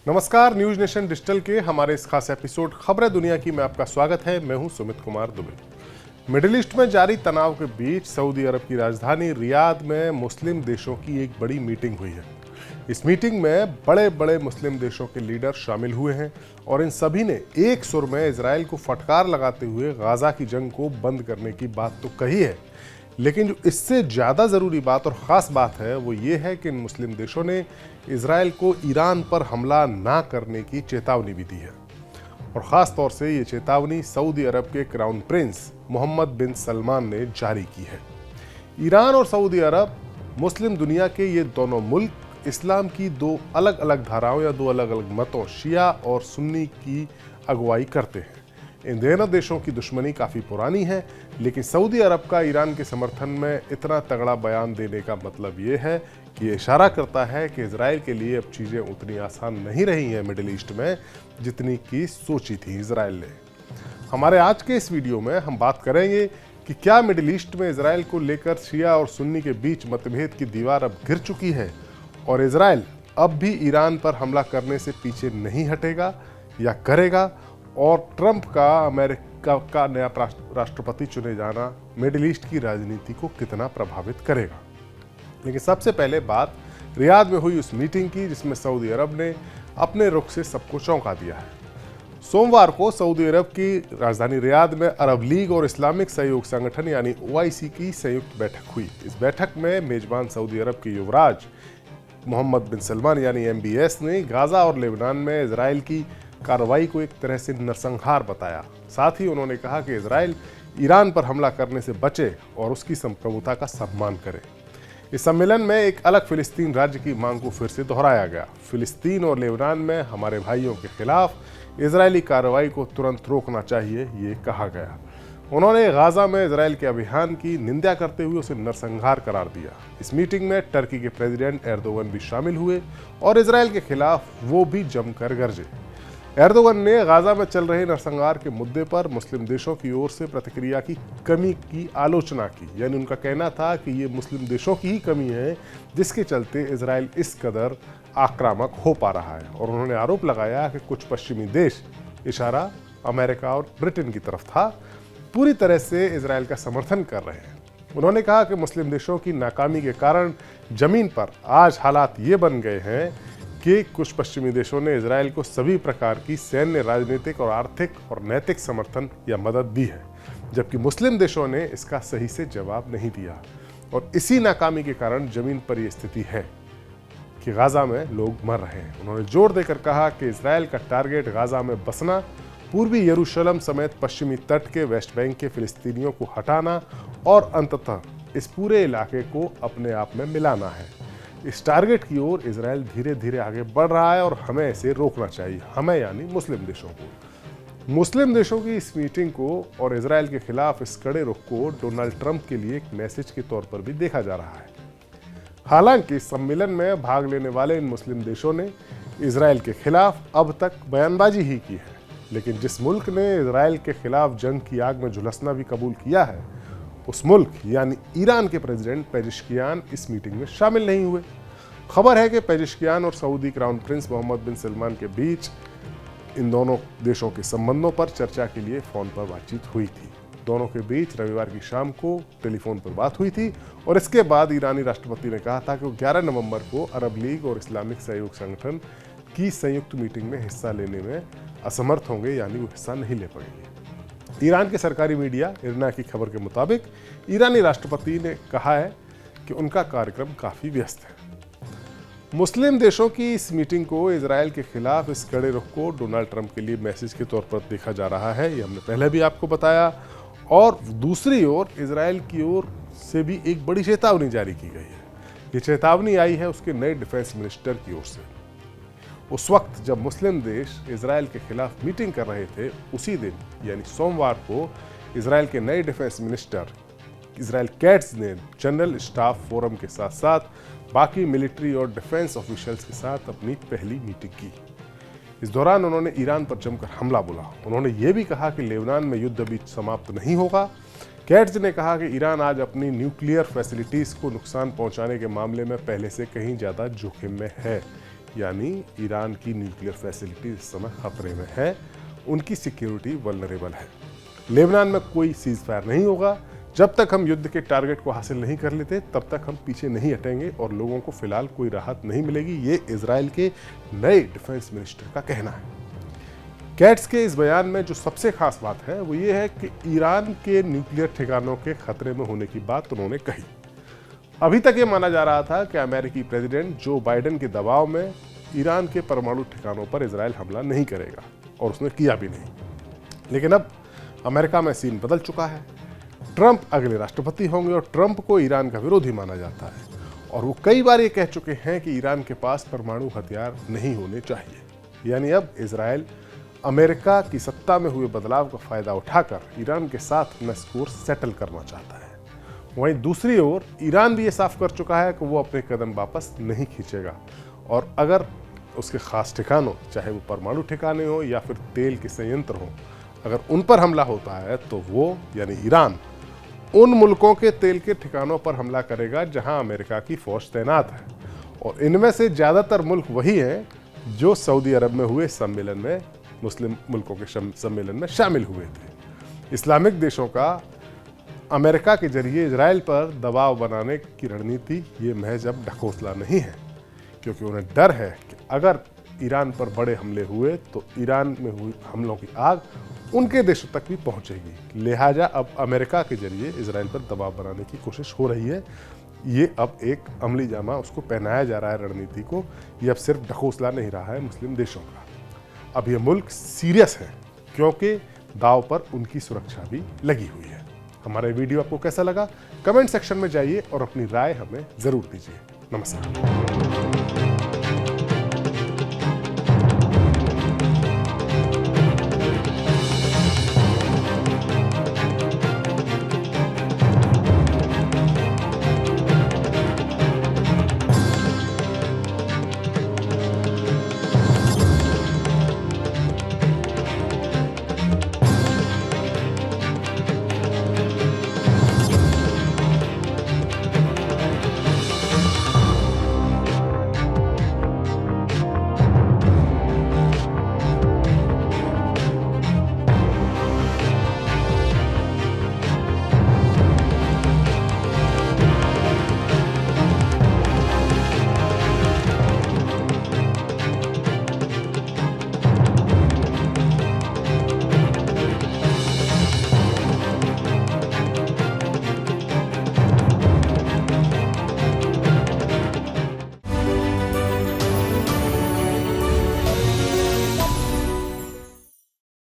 नमस्कार, news nation digital के हमारे इस खास एपिसोड खबरें दुनिया की में आपका स्वागत है। मैं हूं सुमित कुमार दुबे। मिडिल ईस्ट में जारी तनाव के बीच सऊदी अरब की राजधानी रियाद में मुस्लिम देशों की एक बड़ी मीटिंग हुई है। इस मीटिंग में बड़े बड़े मुस्लिम देशों के लीडर शामिल हुए हैं और इन सभी ने एक सुर में इजराइल को फटकार लगाते हुए गाजा की जंग को बंद करने की बात तो कही है, लेकिन जो इससे ज़्यादा ज़रूरी बात और ख़ास बात है वो ये है कि इन मुस्लिम देशों ने इजराइल को ईरान पर हमला ना करने की चेतावनी भी दी है। और ख़ास तौर से ये चेतावनी सऊदी अरब के क्राउन प्रिंस मोहम्मद बिन सलमान ने जारी की है। ईरान और सऊदी अरब मुस्लिम दुनिया के ये दोनों मुल्क इस्लाम की दो अलग अलग धाराओं या दो अलग अलग मतों शिया और सुन्नी की अगुवाई करते हैं। इन दोनों देशों की दुश्मनी काफ़ी पुरानी है, लेकिन सऊदी अरब का ईरान के समर्थन में इतना तगड़ा बयान देने का मतलब ये है कि ये इशारा करता है कि इजराइल के लिए अब चीज़ें उतनी आसान नहीं रही हैं मिडिल ईस्ट में जितनी की सोची थी इजराइल ने। हमारे आज के इस वीडियो में हम बात करेंगे कि क्या मिडिल ईस्ट में इजराइल को लेकर शिया और सुन्नी के बीच मतभेद की दीवार अब गिर चुकी है और इजराइल अब भी ईरान पर हमला करने से पीछे नहीं हटेगा या करेगा, और ट्रंप का अमेरिका का नया राष्ट्रपति चुने जाना मिडिल ईस्ट की राजनीति को कितना प्रभावित करेगा। लेकिन सबसे पहले बात रियाद में हुई उस मीटिंग की जिसमें सऊदी अरब ने अपने रुख से सबको चौंका दिया है। सोमवार को सऊदी अरब की राजधानी रियाद में अरब लीग और इस्लामिक सहयोग संगठन यानी OIC की संयुक्त बैठक हुई। इस बैठक में मेजबान सऊदी अरब के युवराज मोहम्मद बिन सलमान यानी MBS ने गाजा और लेबनान में इजराइल की कार्रवाई को एक तरह से नरसंहार बताया। साथ ही उन्होंने कहा कि इजराइल ईरान पर हमला करने से बचे और उसकी संप्रभुता का सम्मान करे। इस सम्मेलन में एक अलग फिलिस्तीन राज्य की मांग को फिर से दोहराया गया। फिलिस्तीन और लेबनान में हमारे भाइयों के खिलाफ इजरायली कार्रवाई को तुरंत रोकना चाहिए, ये कहा गया। उन्होंने गाजा में इजराइल के अभियान की निंदा करते हुए उसे नरसंहार करार दिया। इस मीटिंग में टर्की के प्रेसिडेंट एर्दोगन भी शामिल हुए और इजराइल के खिलाफ वो भी जमकर गरजे। एर्दोगन ने गाजा में चल रहे नरसंहार के मुद्दे पर मुस्लिम देशों की ओर से प्रतिक्रिया की कमी की आलोचना की, यानी उनका कहना था कि ये मुस्लिम देशों की ही कमी है जिसके चलते इजराइल इस कदर आक्रामक हो पा रहा है। और उन्होंने आरोप लगाया कि कुछ पश्चिमी देश, इशारा अमेरिका और ब्रिटेन की तरफ था, पूरी तरह से इजराइल का समर्थन कर रहे हैं। उन्होंने कहा कि मुस्लिम देशों की नाकामी के कारण जमीन पर आज हालात ये बन गए हैं कि कुछ पश्चिमी देशों ने इजराइल को सभी प्रकार की सैन्य, राजनीतिक और आर्थिक और नैतिक समर्थन या मदद दी है, जबकि मुस्लिम देशों ने इसका सही से जवाब नहीं दिया। और इसी नाकामी के कारण जमीन पर यह स्थिति है कि गाजा में लोग मर रहे हैं। उन्होंने जोर देकर कहा कि इजराइल का टारगेट गाजा में बसना, पूर्वी यरूशलेम समेत पश्चिमी तट के वेस्ट बैंक के फिलिस्तीनियों को हटाना और अंततः इस पूरे इलाके को अपने आप में मिलाना है। इस टारगेट की ओर इजराइल धीरे धीरे आगे बढ़ रहा है और हमें इसे रोकना चाहिए, हमें यानी मुस्लिम देशों को। मुस्लिम देशों की इस मीटिंग को और इजराइल के खिलाफ इस कड़े रुख को डोनाल्ड ट्रंप के लिए एक मैसेज के तौर पर भी देखा जा रहा है। हालांकि इस सम्मेलन में भाग लेने वाले इन मुस्लिम देशों ने इजराइल के खिलाफ अब तक बयानबाजी ही की है, लेकिन जिस मुल्क ने इजराइल के खिलाफ जंग की आग में झुलसना भी कबूल किया है, उस मुल्क यानी ईरान के प्रेसिडेंट पेजिशकियान इस मीटिंग में शामिल नहीं हुए। खबर है कि पेजिशकियान और सऊदी क्राउन प्रिंस मोहम्मद बिन सलमान के बीच इन दोनों देशों के संबंधों पर चर्चा के लिए फ़ोन पर बातचीत हुई थी। दोनों के बीच रविवार की शाम को टेलीफोन पर बात हुई थी और इसके बाद ईरानी राष्ट्रपति ने कहा था कि वो 11 नवंबर को अरब लीग और इस्लामिक सहयोग संगठन की संयुक्त मीटिंग में हिस्सा लेने में असमर्थ होंगे, यानी वो हिस्सा नहीं ले पाएंगे। ईरान के सरकारी मीडिया इरना की खबर के मुताबिक ईरानी राष्ट्रपति ने कहा है कि उनका कार्यक्रम काफ़ी व्यस्त है। मुस्लिम देशों की इस मीटिंग को इजराइल के खिलाफ इस कड़े रुख को डोनाल्ड ट्रंप के लिए मैसेज के तौर पर देखा जा रहा है, ये हमने पहले भी आपको बताया। और दूसरी ओर इजराइल की ओर से भी एक बड़ी चेतावनी जारी की गई है। ये चेतावनी आई है उसके नए डिफेंस मिनिस्टर की ओर से। उस वक्त जब मुस्लिम देश इजराइल के खिलाफ मीटिंग कर रहे थे, उसी दिन यानी सोमवार को इजराइल के नए डिफेंस मिनिस्टर इजराइल कैट्स ने जनरल स्टाफ फोरम के साथ साथ बाकी मिलिट्री और डिफेंस ऑफिशियल्स के साथ अपनी पहली मीटिंग की। इस दौरान उन्होंने ईरान पर जमकर हमला बोला। उन्होंने ये भी कहा कि लेबनान में युद्ध अभी समाप्त नहीं होगा। कैट्स ने कहा कि ईरान आज अपनी न्यूक्लियर फैसिलिटीज़ को नुकसान पहुंचाने के मामले में पहले से कहीं ज़्यादा जोखिम में है। यानी ईरान की न्यूक्लियर फैसिलिटी इस समय खतरे में है, उनकी सिक्योरिटी वल्नरेबल है। लेबनान में कोई सीज फायर नहीं होगा। जब तक हम युद्ध के टारगेट को हासिल नहीं कर लेते तब तक हम पीछे नहीं हटेंगे और लोगों को फिलहाल कोई राहत नहीं मिलेगी, ये इजराइल के नए डिफेंस मिनिस्टर का कहना है। कैट्स के इस बयान में जो सबसे खास बात है वो ये है कि ईरान के न्यूक्लियर ठिकानों के खतरे में होने की बात उन्होंने कही। अभी तक ये माना जा रहा था कि अमेरिकी प्रेसिडेंट जो बाइडेन के दबाव में ईरान के परमाणु ठिकानों पर इजराइल हमला नहीं करेगा, और उसने किया भी नहीं। लेकिन अब अमेरिका में सीन बदल चुका है। ट्रंप अगले राष्ट्रपति होंगे और ट्रंप को ईरान का विरोधी माना जाता है, और वो कई बार ये कह चुके हैं कि ईरान के पास परमाणु हथियार नहीं होने चाहिए। यानी अब इजराइल अमेरिका की सत्ता में हुए बदलाव का फायदा उठाकर ईरान के साथ अपना स्कोर सेटल करना चाहता है। वहीं दूसरी ओर ईरान भी ये साफ कर चुका है कि वो अपने कदम वापस नहीं खींचेगा, और अगर उसके खास ठिकानों, चाहे वो परमाणु ठिकाने हो या फिर तेल के संयंत्र हो, अगर उन पर हमला होता है तो वो यानी ईरान उन मुल्कों के तेल के ठिकानों पर हमला करेगा जहां अमेरिका की फौज तैनात है, और इनमें से ज़्यादातर मुल्क वही हैं जो सऊदी अरब में हुए सम्मेलन में, मुस्लिम मुल्कों के सम्मेलन में शामिल हुए थे। इस्लामिक देशों का अमेरिका के जरिए इजराइल पर दबाव बनाने की रणनीति ये महज अब ढकोसला नहीं है, क्योंकि उन्हें डर है कि अगर ईरान पर बड़े हमले हुए तो ईरान में हुई हमलों की आग उनके देशों तक भी पहुंचेगी। लिहाजा अब अमेरिका के जरिए इजराइल पर दबाव बनाने की कोशिश हो रही है। ये अब एक अमली जामा उसको पहनाया जा रहा है रणनीति को। ये अब सिर्फ ढकोसला नहीं रहा है मुस्लिम देशों का, अब ये मुल्क सीरियस है, क्योंकि दांव पर उनकी सुरक्षा भी लगी हुई है। हमारा वीडियो आपको कैसा लगा कमेंट सेक्शन में जाइए और अपनी राय हमें जरूर दीजिए। नमस्कार।